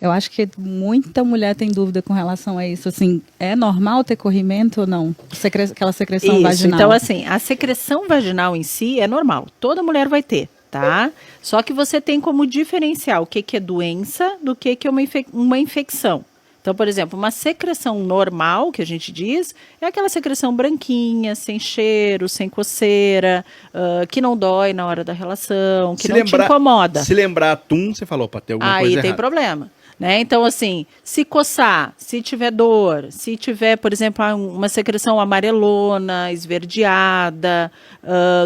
Eu acho que muita mulher tem dúvida com relação a isso. Assim, é normal ter corrimento ou não? Aquela secreção Isso, vaginal. então assim, a secreção vaginal em si é normal. Toda mulher vai ter, tá? Só que você tem como diferenciar o que é doença do que é uma infecção. Então, por exemplo, uma secreção normal, que a gente diz, é aquela secreção branquinha, sem cheiro, sem coceira, que não dói na hora da relação, que não te incomoda. Se lembrar atum, você falou, para ter alguma coisa errada. Aí tem problema. Né? Então, assim, se coçar, se tiver dor, se tiver, por exemplo, uma secreção amarelona, esverdeada,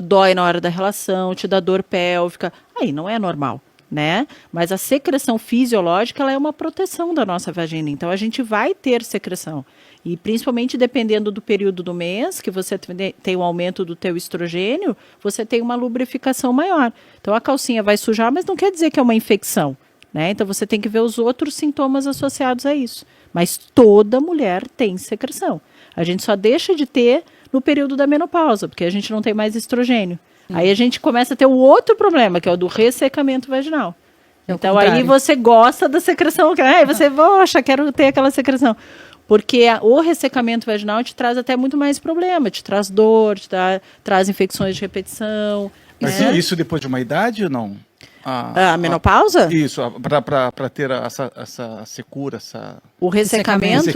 dói na hora da relação, te dá dor pélvica, aí não é normal. Né? Mas a secreção fisiológica ela é uma proteção da nossa vagina, então a gente vai ter secreção. E principalmente dependendo do período do mês, que você tem um aumento do teu estrogênio, você tem uma lubrificação maior. Então a calcinha vai sujar, mas não quer dizer que é uma infecção. Né? Então você tem que ver os outros sintomas associados a isso. Mas toda mulher tem secreção. A gente só deixa de ter no período da menopausa, porque a gente não tem mais estrogênio. Aí a gente começa a ter o outro problema, que é o do ressecamento vaginal. Então aí você gosta da secreção, aí você, poxa, quero ter aquela secreção. Porque o ressecamento vaginal te traz até muito mais problema, te traz dor, traz infecções de repetição. Mas isso depois de uma idade ou não? A menopausa? Isso, para ter essa secura, o ressecamento,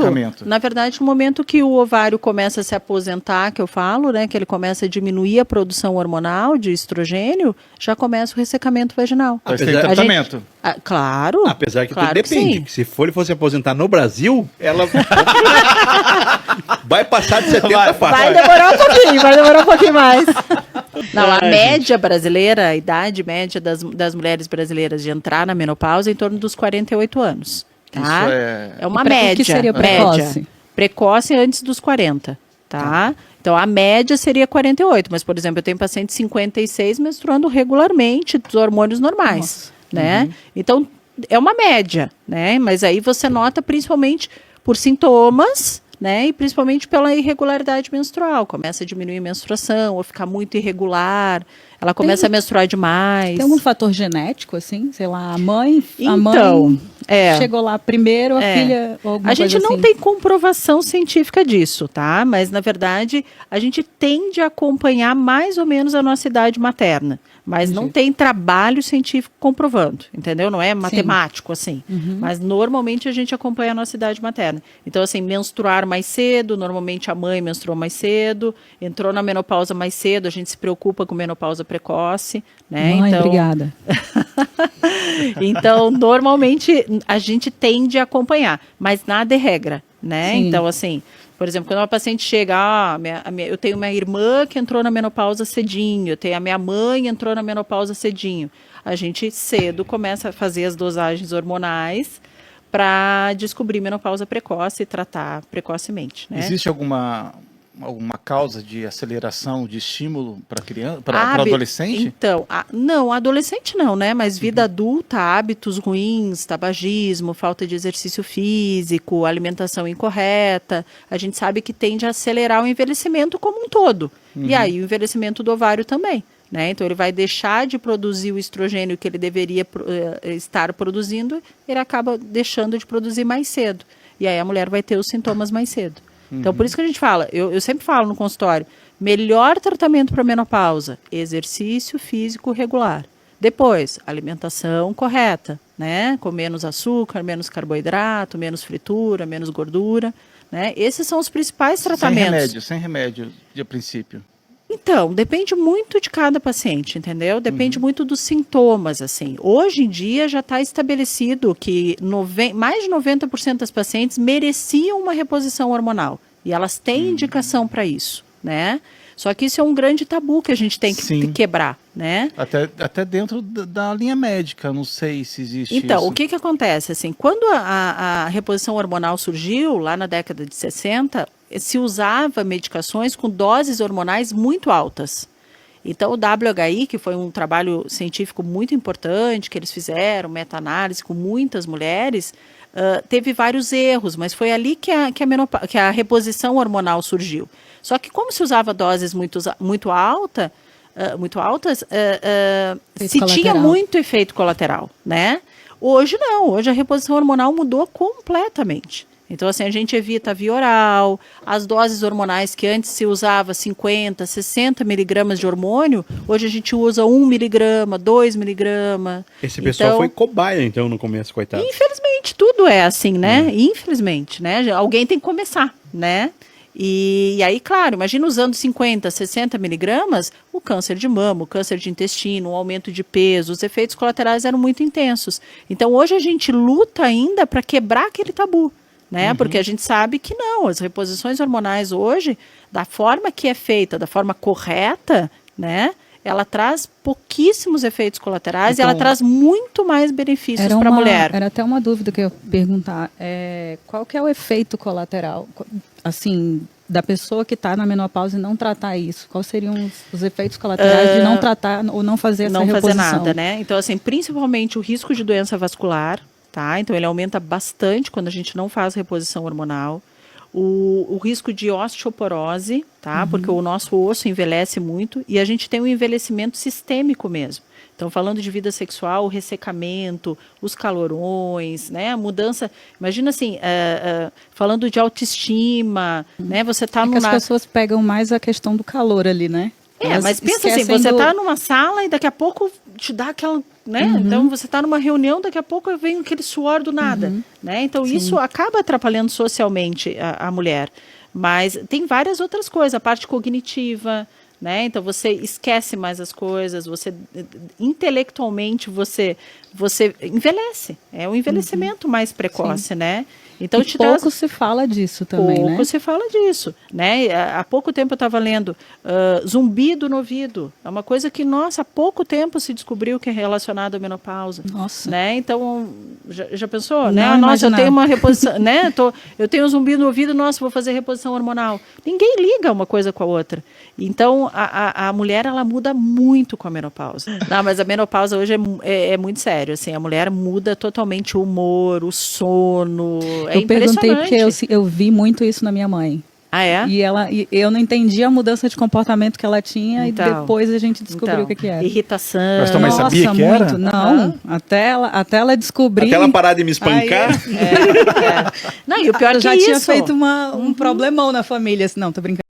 na verdade, no momento que o ovário começa a se aposentar, que eu falo, né, que ele começa a diminuir a produção hormonal de estrogênio, já começa o ressecamento vaginal. Mas tem tratamento. Claro. Apesar que claro tudo depende. Que se for fosse aposentar no Brasil, ela vai passar de 70 fácil. Vai demorar um pouquinho mais. Não, a média brasileira, a idade média das mulheres brasileiras de entrar na menopausa é em torno dos 48 anos. Tá? Isso é uma média. O que seria precoce? Precoce antes dos 40, tá? Então, a média seria 48, mas, por exemplo, eu tenho paciente de 56 menstruando regularmente, dos hormônios normais, né? Então, é uma média, né? Mas aí você nota principalmente por sintomas, né? E principalmente pela irregularidade menstrual. Começa a diminuir a menstruação, ou ficar muito irregular, ela começa a menstruar demais. Tem algum fator genético, assim? Sei lá, a mãe chegou lá primeiro, a filha... A gente não tem comprovação científica disso, tá? Mas, na verdade, a gente tende a acompanhar mais ou menos a nossa idade materna. Mas não tem trabalho científico comprovando, entendeu? Não é matemático, assim. Mas, normalmente, a gente acompanha a nossa idade materna. Então, assim, menstruar mais cedo, normalmente a mãe menstruou mais cedo, entrou na menopausa mais cedo, a gente se preocupa com menopausa precoce, né? Mãe, então, obrigada. Então, normalmente, a gente tende a acompanhar, mas nada é regra, né? Sim. Então, assim, por exemplo, quando uma paciente chega, eu tenho uma irmã que entrou na menopausa cedinho, eu tenho a minha mãe entrou na menopausa cedinho. A gente cedo começa a fazer as dosagens hormonais para descobrir menopausa precoce e tratar precocemente, né? Existe alguma causa de aceleração de estímulo para criança, para adolescente? Então, não, adolescente não, né? Mas vida adulta, hábitos ruins, tabagismo, falta de exercício físico, alimentação incorreta, a gente sabe que tende a acelerar o envelhecimento como um todo. E aí o envelhecimento do ovário também. Né? Então ele vai deixar de produzir o estrogênio que ele deveria estar produzindo, ele acaba deixando de produzir mais cedo. E aí a mulher vai ter os sintomas mais cedo. Então, por isso que a gente fala, eu sempre falo no consultório, melhor tratamento para menopausa, exercício físico regular. Depois, alimentação correta, né? Com menos açúcar, menos carboidrato, menos fritura, menos gordura, né? Esses são os principais tratamentos. Sem remédio, de princípio. Então, depende muito de cada paciente, entendeu? Depende muito dos sintomas, assim. Hoje em dia já está estabelecido que mais de 90% das pacientes mereciam uma reposição hormonal. E elas têm indicação para isso, né? Só que isso é um grande tabu que a gente tem que quebrar, né? Até dentro da linha médica, não sei se existe isso. Então, o que acontece? Assim, quando a reposição hormonal surgiu, lá na década de 60, se usava medicações com doses hormonais muito altas. Então, o WHI, que foi um trabalho científico muito importante, que eles fizeram, meta-análise com muitas mulheres, teve vários erros, mas foi ali que a reposição hormonal surgiu. Só que como se usava doses muito altas, se tinha muito efeito colateral, né? Hoje não, hoje a reposição hormonal mudou completamente. Então, assim, a gente evita a via oral, as doses hormonais que antes se usava 50, 60 miligramas de hormônio, hoje a gente usa 1 miligrama, 2 miligramas. Esse pessoal foi cobaia, então, no começo, coitado. Infelizmente, tudo é assim, né? Infelizmente, né? Alguém tem que começar, né? E aí, claro, imagina usando 50, 60 miligramas, o câncer de mama, o câncer de intestino, o aumento de peso, os efeitos colaterais eram muito intensos. Então, hoje a gente luta ainda para quebrar aquele tabu. Né? Porque a gente sabe que não, as reposições hormonais hoje, da forma que é feita, da forma correta, né? Ela traz pouquíssimos efeitos colaterais Então, e ela traz muito mais benefícios para a mulher. Era até uma dúvida que eu ia perguntar. Qual que é o efeito colateral, assim, da pessoa que está na menopausa e não tratar isso? Quais seriam os efeitos colaterais de não tratar ou não fazer essa reposição? Não fazer nada, né? Então, assim, principalmente o risco de doença vascular, tá? Então, ele aumenta bastante quando a gente não faz reposição hormonal. O risco de osteoporose, tá? Porque o nosso osso envelhece muito e a gente tem um envelhecimento sistêmico mesmo. Então, falando de vida sexual, o ressecamento, os calorões, né? A mudança. Imagina assim, falando de autoestima, né? Você está As pessoas pegam mais a questão do calor ali, né? Mas pensa assim, você está numa sala e daqui a pouco te dá aquela, né? Então você está numa reunião, daqui a pouco vem aquele suor do nada, né? Então isso acaba atrapalhando socialmente a mulher. Mas tem várias outras coisas, a parte cognitiva, né? Então você esquece mais as coisas, você intelectualmente você envelhece. É um envelhecimento mais precoce, né? Então, pouco se fala disso também, né? Pouco se fala disso, né? Há pouco tempo eu estava lendo zumbido no ouvido. É uma coisa que, nossa, há pouco tempo se descobriu que é relacionado à menopausa. Nossa. Né? Então, já pensou? Não, né? Nossa, eu tenho uma reposição, né? Eu tenho um zumbido no ouvido, nossa, vou fazer reposição hormonal. Ninguém liga uma coisa com a outra. Então, a mulher, ela muda muito com a menopausa. Não, mas a menopausa hoje é muito sério, assim. A mulher muda totalmente o humor, o sono. Eu perguntei porque eu vi muito isso na minha mãe. Ah, é? E eu não entendi a mudança de comportamento que ela tinha e depois a gente descobriu o que era. Irritação. Mas também sabia que era? Muito. Não, até ela descobrir. Até ela parar de me espancar. Não, e o pior é que já tinha feito um problemão na família. Assim, não, tô brincando.